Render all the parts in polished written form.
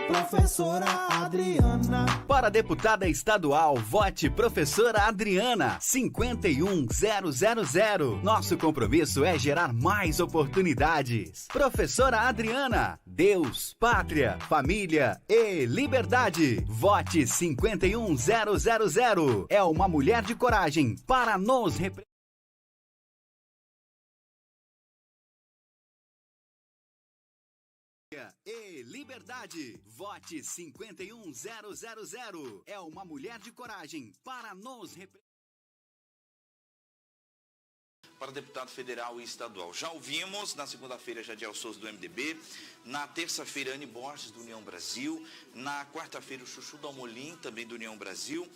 Professora Adriana. Para deputada estadual, vote Professora Adriana, 51000. Nosso compromisso é gerar mais oportunidades. Professora Adriana, Deus, pátria, família e liberdade. Vote 51000. É uma mulher de coragem para nos representar. E liberdade. Vote 51000. É uma mulher de coragem para nos representar. Para deputado federal e estadual. Já ouvimos na segunda-feira Jadiel Souza do MDB, na terça-feira Anne Borges do União Brasil, na quarta-feira o Chuchu Dalmolin, também do União Brasil,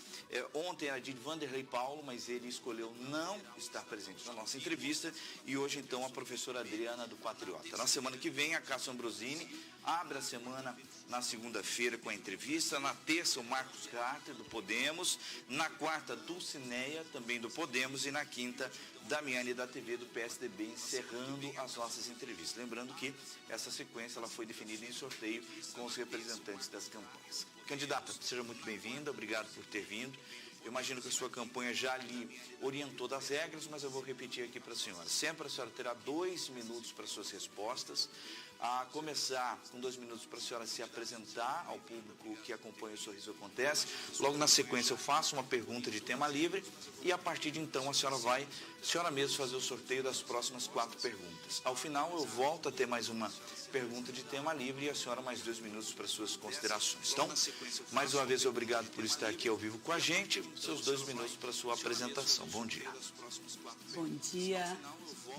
ontem era de Vanderlei Paulo, mas ele escolheu não estar presente na nossa entrevista, e hoje então a professora Adriana do Patriota. Na semana que vem a Cássio Ambrosini abre a semana na segunda-feira com a entrevista, na terça o Marcos Carter do Podemos, na quarta Dulcineia também do Podemos e na quinta Damiane da TV do PSDB, encerrando as nossas entrevistas. Lembrando que essa sequência ela foi definida em sorteio com os representantes das campanhas. Candidata, seja muito bem-vinda, obrigado por ter vindo. Eu imagino que a sua campanha já lhe orientou das regras, mas eu vou repetir aqui para a senhora. Sempre a senhora terá 2 minutos para suas respostas. A começar com 2 minutos para a senhora se apresentar ao público que acompanha o Sorriso Acontece. Logo na sequência eu faço uma pergunta de tema livre e a partir de então a senhora mesma fazer o sorteio das próximas 4 perguntas. Ao final eu volto a ter mais uma pergunta de tema livre e a senhora mais 2 minutos para suas considerações. Então, mais uma vez obrigado por estar aqui ao vivo com a gente. Seus 2 minutos para sua apresentação. Bom dia.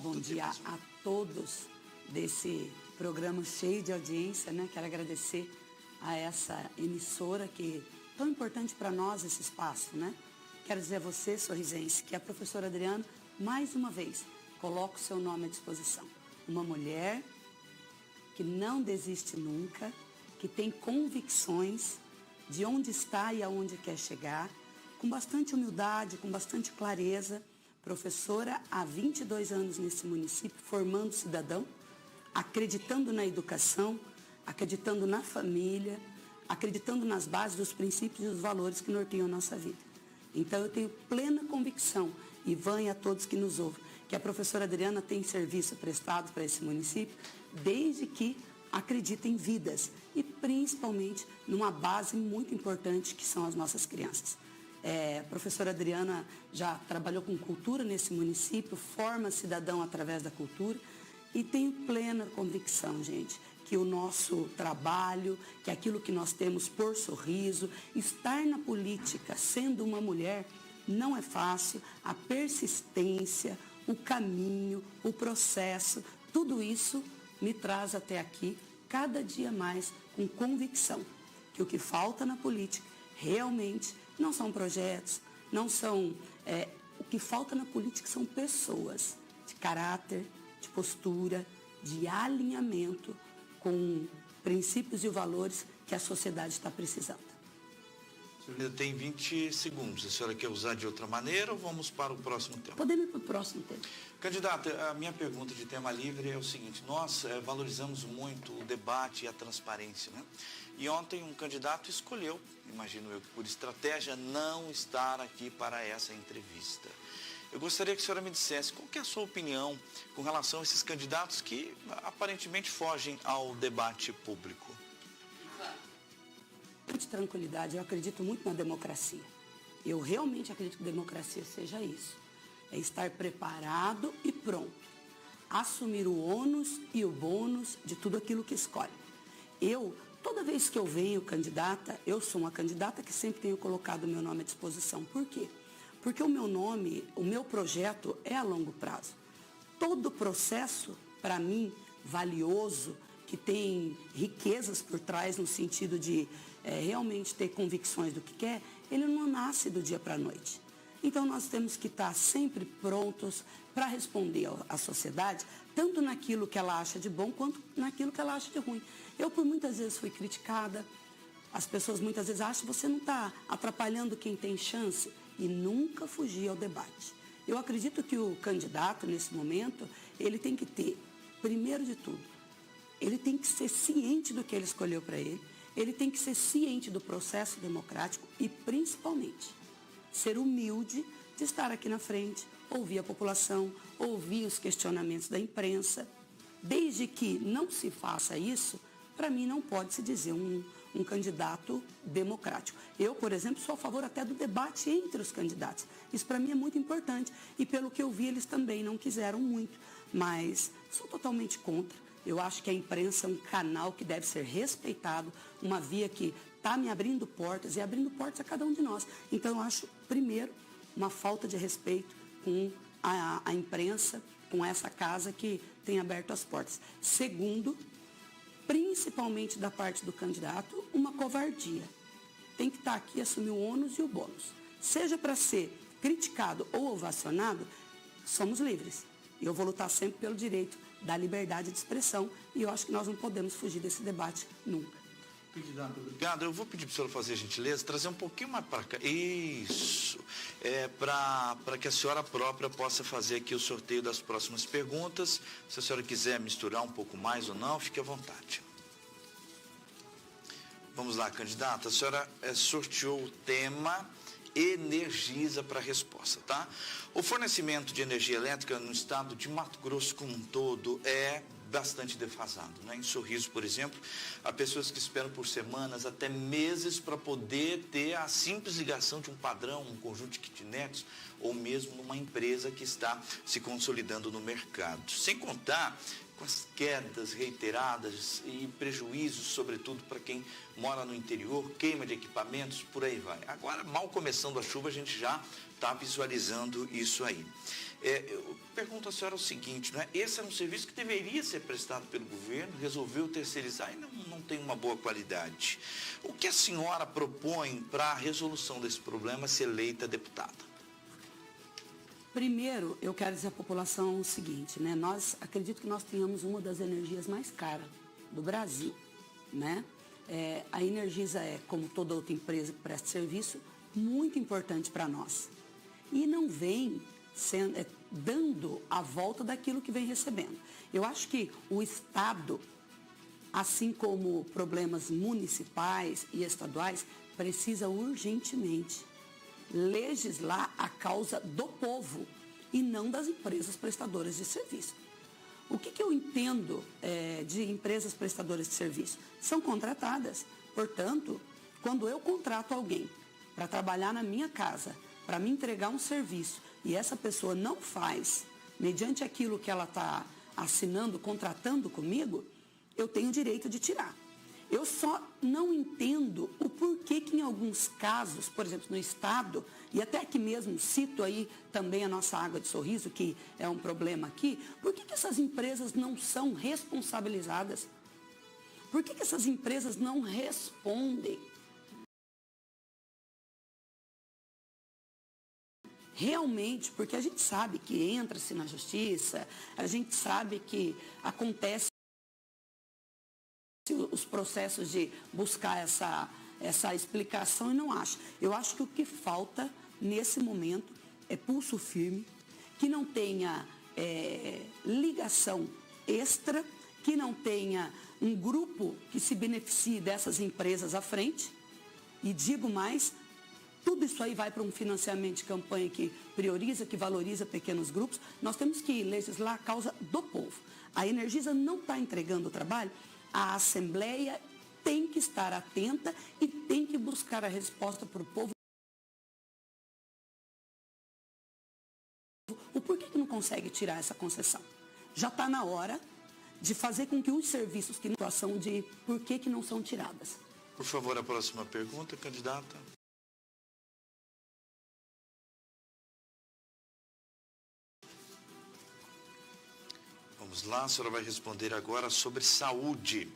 Bom dia a todos desse programa cheio de audiência, né? Quero agradecer a essa emissora que é tão importante para nós esse espaço, né? Quero dizer a você, sorrisense, que a professora Adriana, mais uma vez, coloca o seu nome à disposição. Uma mulher que não desiste nunca, que tem convicções de onde está e aonde quer chegar, com bastante humildade, com bastante clareza, professora há 22 anos nesse município, formando cidadão, acreditando na educação, acreditando na família, acreditando nas bases dos princípios e dos valores que norteiam a nossa vida. Então eu tenho plena convicção, Ivan e a todos que nos ouvem, que a professora Adriana tem serviço prestado para esse município, desde que acredita em vidas e principalmente numa base muito importante que são as nossas crianças. A professora Adriana já trabalhou com cultura nesse município, forma cidadão através da cultura e tenho plena convicção, gente, que o nosso trabalho, que aquilo que nós temos por Sorriso, estar na política sendo uma mulher não é fácil, a persistência, o caminho, o processo, tudo isso me traz até aqui cada dia mais com convicção que o que falta na política realmente não são projetos, não são... o que falta na política são pessoas de caráter, de postura, de alinhamento com princípios e valores que a sociedade está precisando. Ainda tem 20 segundos. A senhora quer usar de outra maneira ou vamos para o próximo tema? Podemos ir para o próximo tema. Candidata, a minha pergunta de tema livre é o seguinte. Nós valorizamos muito o debate e a transparência, né? E ontem um candidato escolheu, imagino eu, por estratégia, não estar aqui para essa entrevista. Eu gostaria que a senhora me dissesse qual que é a sua opinião com relação a esses candidatos que aparentemente fogem ao debate público. De tranquilidade, eu acredito muito na democracia. Eu realmente acredito que democracia seja isso. É estar preparado e pronto. Assumir o ônus e o bônus de tudo aquilo que escolhe. Toda vez que eu venho candidata, eu sou uma candidata que sempre tenho colocado o meu nome à disposição. Por quê? Porque o meu nome, o meu projeto é a longo prazo. Todo processo, para mim, valioso, que tem riquezas por trás no sentido de realmente ter convicções do que quer, ele não nasce do dia para a noite. Então nós temos que estar sempre prontos para responder à sociedade, tanto naquilo que ela acha de bom, quanto naquilo que ela acha de ruim. Eu, por muitas vezes, fui criticada, as pessoas muitas vezes acham que você não está atrapalhando quem tem chance, e nunca fugi ao debate. Eu acredito que o candidato, nesse momento, ele tem que ter, primeiro de tudo, ele tem que ser ciente do que ele escolheu para ele tem que ser ciente do processo democrático e, principalmente, ser humilde de estar aqui na frente, ouvir a população, ouvir os questionamentos da imprensa. Desde que não se faça isso, para mim não pode se dizer um candidato democrático. Eu, por exemplo, sou a favor até do debate entre os candidatos. Isso para mim é muito importante. E pelo que eu vi, eles também não quiseram muito. Mas sou totalmente contra. Eu acho que a imprensa é um canal que deve ser respeitado, uma via que está me abrindo portas e abrindo portas a cada um de nós. Então, eu acho, primeiro, uma falta de respeito com a imprensa, com essa casa que tem aberto as portas. Segundo, principalmente da parte do candidato, uma covardia. Tem que estar aqui, assumir o ônus e o bônus. Seja para ser criticado ou ovacionado, somos livres. E eu vou lutar sempre pelo direito da liberdade de expressão e eu acho que nós não podemos fugir desse debate nunca. Candidato, obrigado. Eu vou pedir para a senhora fazer a gentileza, trazer um pouquinho mais para cá. Isso. Para que a senhora própria possa fazer aqui o sorteio das próximas perguntas. Se a senhora quiser misturar um pouco mais ou não, fique à vontade. Vamos lá, candidata. A senhora sorteou o tema Energisa para a resposta, tá? O fornecimento de energia elétrica no estado de Mato Grosso como um todo é bastante defasado, né? Em Sorriso, por exemplo, há pessoas que esperam por semanas, até meses, para poder ter a simples ligação de um padrão, um conjunto de kitnets, ou mesmo numa empresa que está se consolidando no mercado. Sem contar com as quedas reiteradas e prejuízos, sobretudo para quem mora no interior, queima de equipamentos, por aí vai. Agora, mal começando a chuva, a gente já está visualizando isso aí. Eu pergunto à senhora o seguinte, né? Esse é um serviço que deveria ser prestado pelo governo, resolveu terceirizar e não tem uma boa qualidade. O que a senhora propõe para a resolução desse problema se eleita deputada? Primeiro, eu quero dizer à população o seguinte, né? Acredito que nós tenhamos uma das energias mais caras do Brasil, né? A Energisa é, como toda outra empresa que presta serviço, muito importante para nós. E não vem dando a volta daquilo que vem recebendo. Eu acho que o Estado, assim como problemas municipais e estaduais, precisa urgentemente legislar a causa do povo e não das empresas prestadoras de serviço. O que eu entendo de empresas prestadoras de serviço? São contratadas. Portanto, quando eu contrato alguém para trabalhar na minha casa, para me entregar um serviço, e essa pessoa não faz, mediante aquilo que ela está assinando, contratando comigo, eu tenho o direito de tirar. Eu só não entendo o porquê que em alguns casos, por exemplo, no Estado, e até aqui mesmo cito aí também a nossa água de Sorriso, que é um problema aqui, por que essas empresas não são responsabilizadas? Por que essas empresas não respondem? Realmente, porque a gente sabe que entra-se na justiça, a gente sabe que acontece os processos de buscar essa explicação e não acho. Eu acho que o que falta nesse momento é pulso firme, que não tenha ligação extra, que não tenha um grupo que se beneficie dessas empresas à frente. E digo mais, tudo isso aí vai para um financiamento de campanha que prioriza, que valoriza pequenos grupos. Nós temos que legislar a causa do povo. A Energisa não está entregando o trabalho. A Assembleia tem que estar atenta e tem que buscar a resposta para o povo. O porquê que não consegue tirar essa concessão? Já está na hora de fazer com que os serviços que não situação de por que não são tiradas. Por favor, a próxima pergunta, candidata. Vamos lá, a senhora vai responder agora sobre saúde.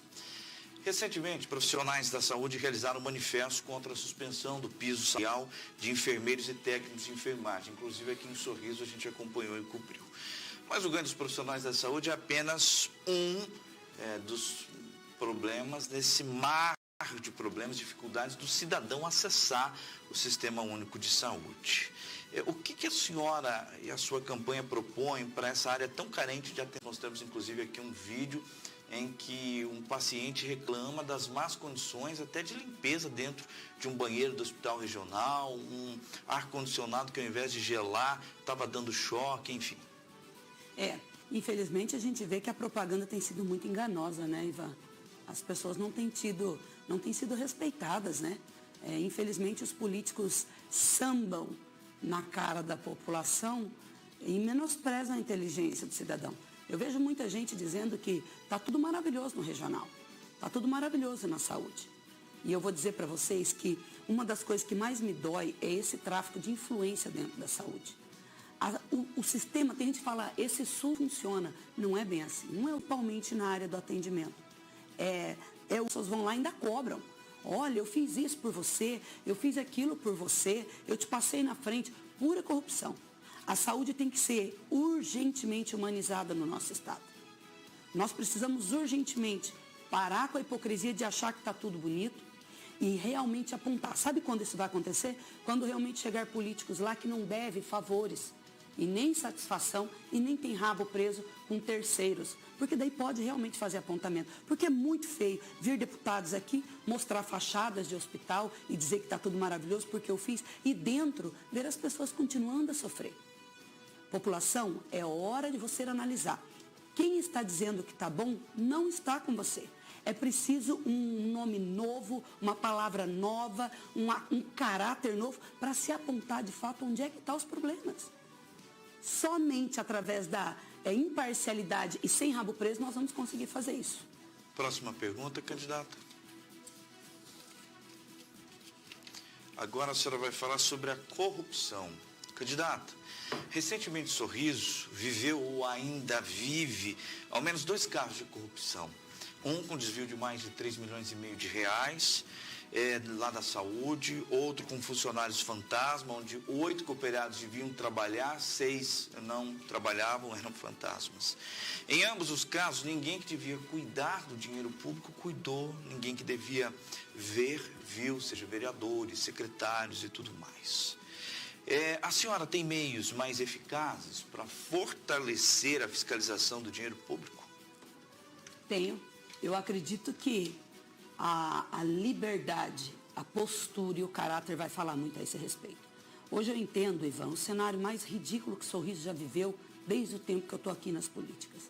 Recentemente, profissionais da saúde realizaram um manifesto contra a suspensão do piso salarial de enfermeiros e técnicos de enfermagem. Inclusive aqui em Sorriso a gente acompanhou e cumpriu. Mas o ganho dos profissionais da saúde é apenas dos problemas, desse mar de problemas, dificuldades do cidadão acessar o Sistema Único de Saúde. O que a senhora e a sua campanha propõem para essa área tão carente de atenção? Nós temos inclusive aqui um vídeo em que um paciente reclama das más condições até de limpeza dentro de um banheiro do hospital regional, um ar-condicionado que ao invés de gelar estava dando choque, enfim. Infelizmente a gente vê que a propaganda tem sido muito enganosa, né, Ivan? As pessoas não têm sido respeitadas, né? Infelizmente os políticos sambam na cara da população e menosprezam a inteligência do cidadão. Eu vejo muita gente dizendo que está tudo maravilhoso no regional, está tudo maravilhoso na saúde. E eu vou dizer para vocês que uma das coisas que mais me dói é esse tráfico de influência dentro da saúde. O sistema, tem gente que fala, esse SUS funciona. Não é bem assim, não é principalmente na área do atendimento. As pessoas vão lá e ainda cobram. Olha, eu fiz isso por você, eu fiz aquilo por você, eu te passei na frente. Pura corrupção. A saúde tem que ser urgentemente humanizada no nosso estado. Nós precisamos urgentemente parar com a hipocrisia de achar que está tudo bonito e realmente apontar. Sabe quando isso vai acontecer? Quando realmente chegar políticos lá que não devem favores e nem satisfação e nem tem rabo preso com terceiros. Porque daí pode realmente fazer apontamento. Porque é muito feio vir deputados aqui mostrar fachadas de hospital e dizer que está tudo maravilhoso porque eu fiz e dentro ver as pessoas continuando a sofrer. População, é hora de você analisar. Quem está dizendo que está bom não está com você. É preciso um nome novo, uma palavra nova, um caráter novo para se apontar de fato onde é que estão os problemas. Somente através da imparcialidade e sem rabo preso nós vamos conseguir fazer isso. Próxima pergunta, candidata. Agora a senhora vai falar sobre a corrupção. Candidata, recentemente Sorriso viveu ou ainda vive ao menos 2 casos de corrupção. Um com desvio de mais de 3,5 milhões de reais, lá da saúde, outro com funcionários fantasma, onde 8 cooperados deviam trabalhar, 6 não trabalhavam, eram fantasmas. Em ambos os casos, ninguém que devia cuidar do dinheiro público cuidou, ninguém que devia ver, viu, seja vereadores, secretários e tudo mais. A senhora tem meios mais eficazes para fortalecer a fiscalização do dinheiro público? Tenho. Eu acredito que a liberdade, a postura e o caráter vai falar muito a esse respeito. Hoje eu entendo, Ivan, o cenário mais ridículo que Sorriso já viveu desde o tempo que eu estou aqui nas políticas.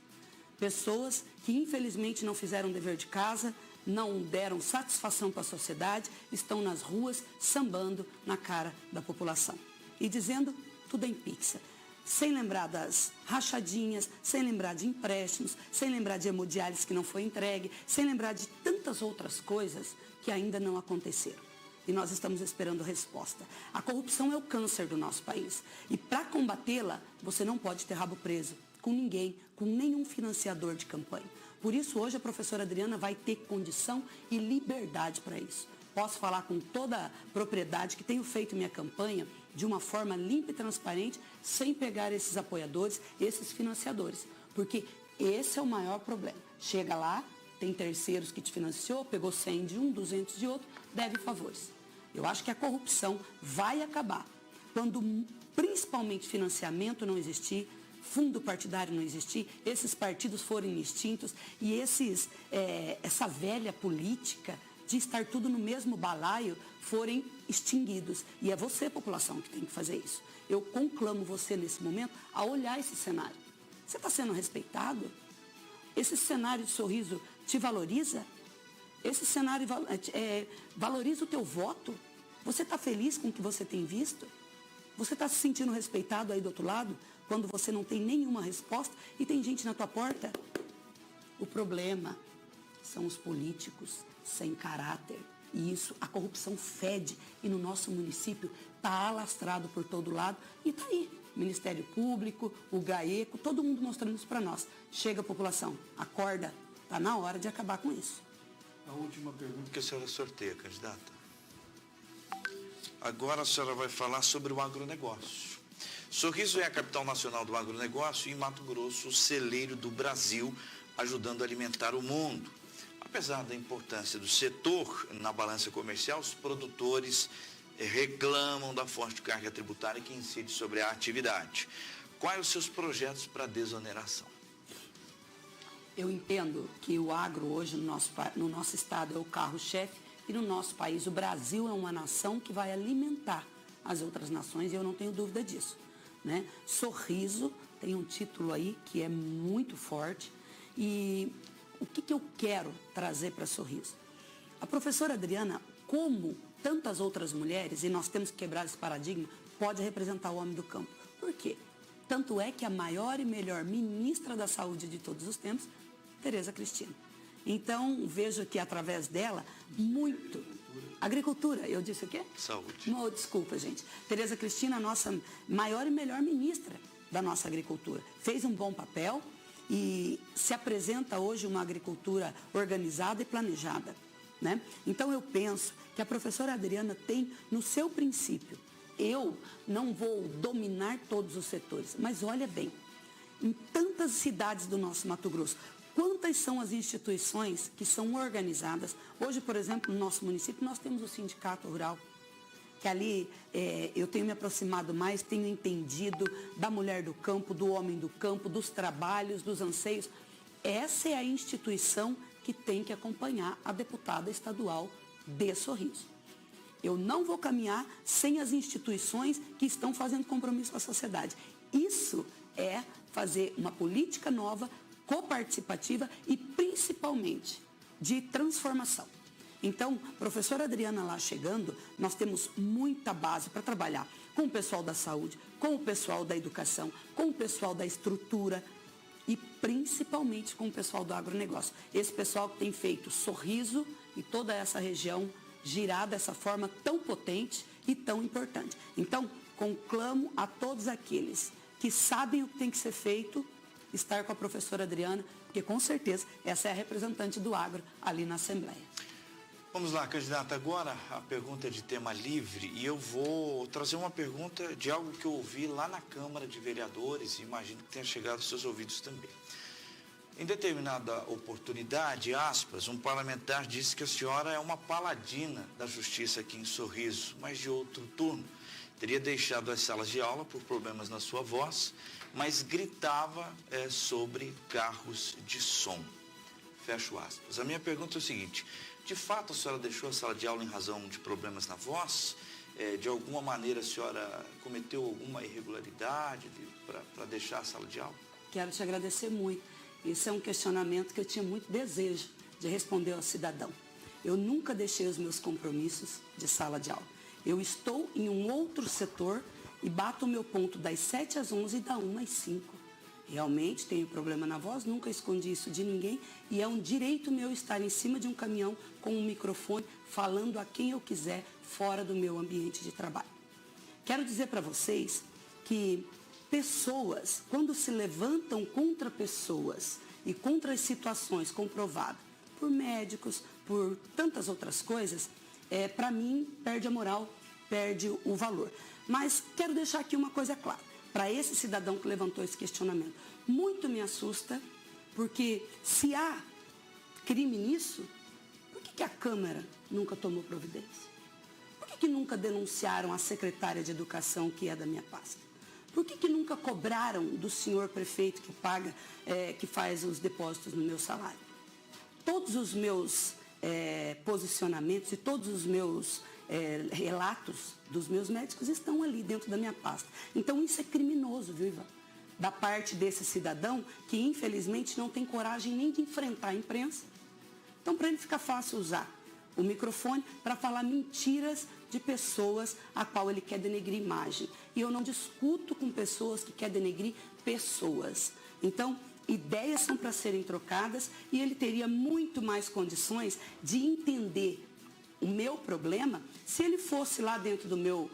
Pessoas que infelizmente não fizeram o dever de casa, não deram satisfação para a sociedade, estão nas ruas sambando na cara da população. E dizendo tudo em pizza. Sem lembrar das rachadinhas, sem lembrar de empréstimos, sem lembrar de hemodiálise que não foi entregue, sem lembrar de tantas outras coisas que ainda não aconteceram. E nós estamos esperando resposta. A corrupção é o câncer do nosso país. E para combatê-la, você não pode ter rabo preso com ninguém, com nenhum financiador de campanha. Por isso, hoje a professora Adriana vai ter condição e liberdade para isso. Posso falar com toda a propriedade que tenho feito minha campanha de uma forma limpa e transparente, sem pegar esses apoiadores, esses financiadores. Porque esse é o maior problema. Chega lá, tem terceiros que te financiou, pegou 100 de um, 200 de outro, deve favores. Eu acho que a corrupção vai acabar quando principalmente financiamento não existir, fundo partidário não existir, esses partidos forem extintos e essa velha política de estar tudo no mesmo balaio forem extinguidos. E é você, população, que tem que fazer isso. Eu conclamo você, nesse momento, a olhar esse cenário. Você está sendo respeitado? Esse cenário de Sorriso te valoriza? Esse cenário valoriza o teu voto? Você está feliz com o que você tem visto? Você está se sentindo respeitado aí do outro lado, quando você não tem nenhuma resposta e tem gente na tua porta? O problema são os políticos sem caráter. E isso, a corrupção fede. E no nosso município está alastrado por todo lado. E está aí, Ministério Público, o GAECO, todo mundo mostrando isso para nós. Chega, população, acorda. Está na hora de acabar com isso. A última pergunta que a senhora sorteia, candidata. Agora a senhora vai falar sobre o agronegócio. Sorriso é a capital nacional do agronegócio e Mato Grosso, o celeiro do Brasil, ajudando a alimentar o mundo. Apesar da importância do setor na balança comercial, os produtores reclamam da forte carga tributária que incide sobre a atividade. Quais os seus projetos para desoneração? Eu entendo que o agro hoje no nosso estado é o carro-chefe e no nosso país, o Brasil é uma nação que vai alimentar as outras nações e eu não tenho dúvida disso, né? Sorriso tem um título aí que é muito forte e o que eu quero trazer para Sorriso? A professora Adriana, como tantas outras mulheres, e nós temos que quebrar esse paradigma, pode representar o homem do campo. Por quê? Tanto é que a maior e melhor ministra da saúde de todos os tempos, Tereza Cristina. Então, vejo que através dela, muito... Agricultura, eu disse o quê? Saúde. Não, desculpa, gente. Tereza Cristina, a nossa maior e melhor ministra da nossa agricultura. Fez um bom papel e se apresenta hoje uma agricultura organizada e planejada, né? Então, eu penso que a professora Adriana tem no seu princípio, eu não vou dominar todos os setores, mas olha bem, em tantas cidades do nosso Mato Grosso, quantas são as instituições que são organizadas? Hoje, por exemplo, no nosso município, nós temos o Sindicato Rural, que ali eu tenho me aproximado mais, tenho entendido da mulher do campo, do homem do campo, dos trabalhos, dos anseios. Essa é a instituição que tem que acompanhar a deputada estadual de Sorriso. Eu não vou caminhar sem as instituições que estão fazendo compromisso com a sociedade. Isso é fazer uma política nova, coparticipativa e principalmente de transformação. Então, professora Adriana lá chegando, nós temos muita base para trabalhar com o pessoal da saúde, com o pessoal da educação, com o pessoal da estrutura e principalmente com o pessoal do agronegócio. Esse pessoal que tem feito Sorriso e toda essa região girar dessa forma tão potente e tão importante. Então, conclamo a todos aqueles que sabem o que tem que ser feito, estar com a professora Adriana, porque com certeza essa é a representante do agro ali na Assembleia. Vamos lá, candidata, agora a pergunta é de tema livre e eu vou trazer uma pergunta de algo que eu ouvi lá na Câmara de Vereadores e imagino que tenha chegado aos seus ouvidos também. Em determinada oportunidade, aspas, um parlamentar disse que a senhora é uma paladina da justiça aqui em Sorriso, mas de outro turno. Teria deixado as salas de aula por problemas na sua voz, mas gritava sobre carros de som. Fecho aspas. A minha pergunta é o seguinte, de fato a senhora deixou a sala de aula em razão de problemas na voz? De alguma maneira a senhora cometeu alguma irregularidade para deixar a sala de aula? Quero te agradecer muito. Esse é um questionamento que eu tinha muito desejo de responder ao cidadão. Eu nunca deixei os meus compromissos de sala de aula. Eu estou em um outro setor e bato o meu ponto das 7 às 11 e da 1 às 5. Realmente tenho problema na voz, nunca escondi isso de ninguém e é um direito meu estar em cima de um caminhão com um microfone falando a quem eu quiser fora do meu ambiente de trabalho. Quero dizer para vocês que pessoas, quando se levantam contra pessoas e contra as situações comprovadas por médicos, por tantas outras coisas, para mim perde a moral, perde o valor. Mas quero deixar aqui uma coisa clara, para esse cidadão que levantou esse questionamento. Muito me assusta, porque se há crime nisso, por que a Câmara nunca tomou providência? Por que nunca denunciaram a secretária de Educação, que é da minha pasta? Por que nunca cobraram do senhor prefeito que paga, que faz os depósitos no meu salário? Todos os meus posicionamentos e todos os meus relatos dos meus médicos estão ali dentro da minha pasta. Então isso é criminoso, viu, Ivan? Da parte desse cidadão que infelizmente não tem coragem nem de enfrentar a imprensa. Então para ele fica fácil usar o microfone para falar mentiras de pessoas a qual ele quer denegrir imagem. E eu não discuto com pessoas que querem denegrir pessoas. Então, ideias são para serem trocadas e ele teria muito mais condições de entender o meu problema se ele fosse lá dentro do meu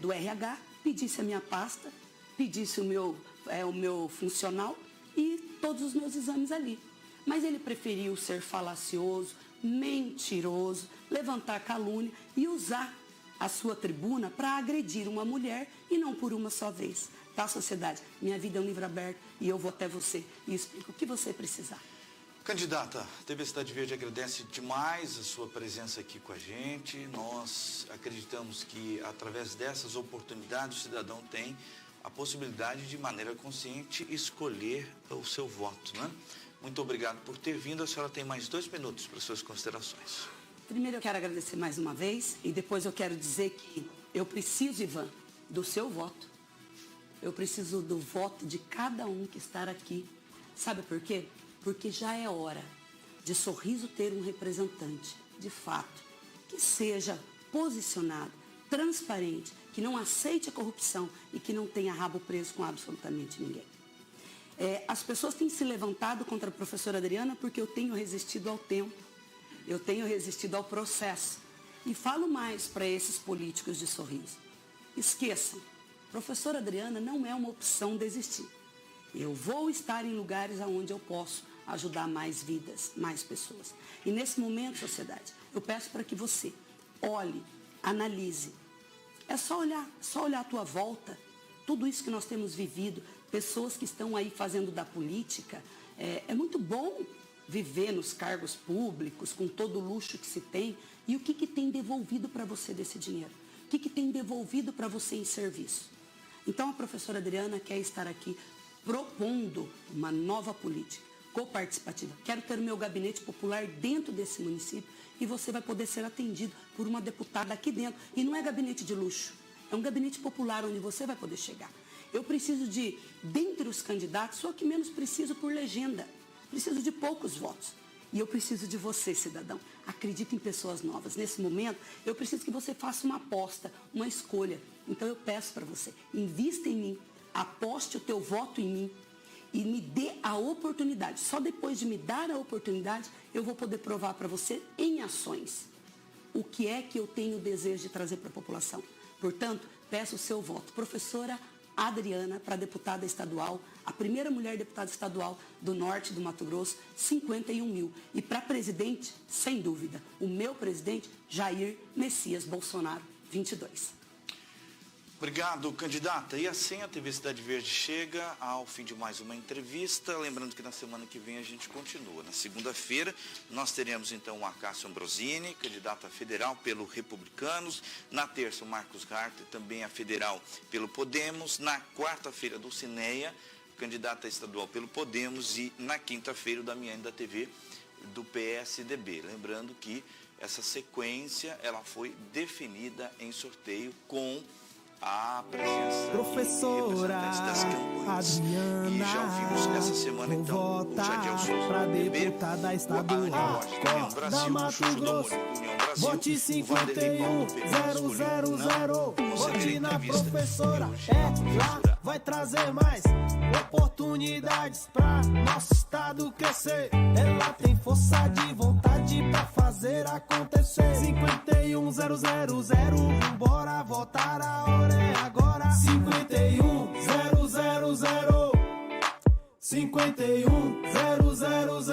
do RH, pedisse a minha pasta, pedisse o meu funcional e todos os meus exames ali. Mas ele preferiu ser falacioso, mentiroso, levantar calúnia e usar a sua tribuna para agredir uma mulher e não por uma só vez. Tá, sociedade? Minha vida é um livro aberto e eu vou até você e explico o que você precisar. Candidata, a TV Cidade Verde agradece demais a sua presença aqui com a gente. Nós acreditamos que através dessas oportunidades o cidadão tem a possibilidade de maneira consciente escolher o seu voto, né? muito obrigado por ter vindo. A senhora tem mais 2 minutos para suas considerações. Primeiro eu quero agradecer mais uma vez e depois eu quero dizer que eu preciso, Ivan, do seu voto. Eu preciso do voto de cada um que está aqui. Sabe por quê? Porque já é hora de Sorriso ter um representante, de fato, que seja posicionado, transparente, que não aceite a corrupção e que não tenha rabo preso com absolutamente ninguém. As pessoas têm se levantado contra a professora Adriana porque eu tenho resistido ao tempo, eu tenho resistido ao processo. E falo mais para esses políticos de Sorriso. Esqueçam, professora Adriana não é uma opção desistir. Eu vou estar em lugares onde eu posso ajudar mais vidas, mais pessoas. E nesse momento, sociedade, eu peço para que você olhe, analise. É só olhar a tua volta, tudo isso que nós temos vivido, pessoas que estão aí fazendo da política. É muito bom viver nos cargos públicos, com todo o luxo que se tem. E o que tem devolvido para você desse dinheiro? O que tem devolvido para você em serviço? Então, a professora Adriana quer estar aqui propondo uma nova política coparticipativa. Quero ter o meu gabinete popular dentro desse município e você vai poder ser atendido por uma deputada aqui dentro. E não é gabinete de luxo, é um gabinete popular onde você vai poder chegar. Eu preciso de, dentre os candidatos, só que menos preciso por legenda. Preciso de poucos votos. E eu preciso de você, cidadão. Acredite em pessoas novas. Nesse momento, eu preciso que você faça uma aposta, uma escolha. Então eu peço para você, invista em mim, aposte o teu voto em mim e me dê a oportunidade. Só depois de me dar a oportunidade, eu vou poder provar para você em ações o que é que eu tenho desejo de trazer para a população. Portanto, peço o seu voto. Professora Adriana, para deputada estadual, a primeira mulher deputada estadual do norte do Mato Grosso, 51 mil. E para presidente, sem dúvida, o meu presidente, Jair Messias Bolsonaro, 22. Obrigado, candidata. E assim a TV Cidade Verde chega ao fim de mais uma entrevista. Lembrando que na semana que vem a gente continua. Na segunda-feira nós teremos então a Cássio Ambrosini, candidata federal pelo Republicanos. Na terça o Marcos Harter, também a federal pelo Podemos. Na quarta-feira Dulcineia, candidata estadual pelo Podemos. E na quinta-feira o Damiani da TV do PSDB. Lembrando que essa sequência ela foi definida em sorteio com a presença Professora de representantes das campanhas. Adriana, E já ouvimos essa semana, então, o Jadiel Souza pra do MDB, deputada o estadual Alain Rocha do União Brasil, o Chuchu do União Brasil, vote o Vanderlei Paulo do PV, 51 vote na professora, ela vai trazer mais oportunidades pra nosso estado crescer. Ela tem força de vontade pra fazer acontecer. 51 bora votar, a hora é agora. 51 000 51 000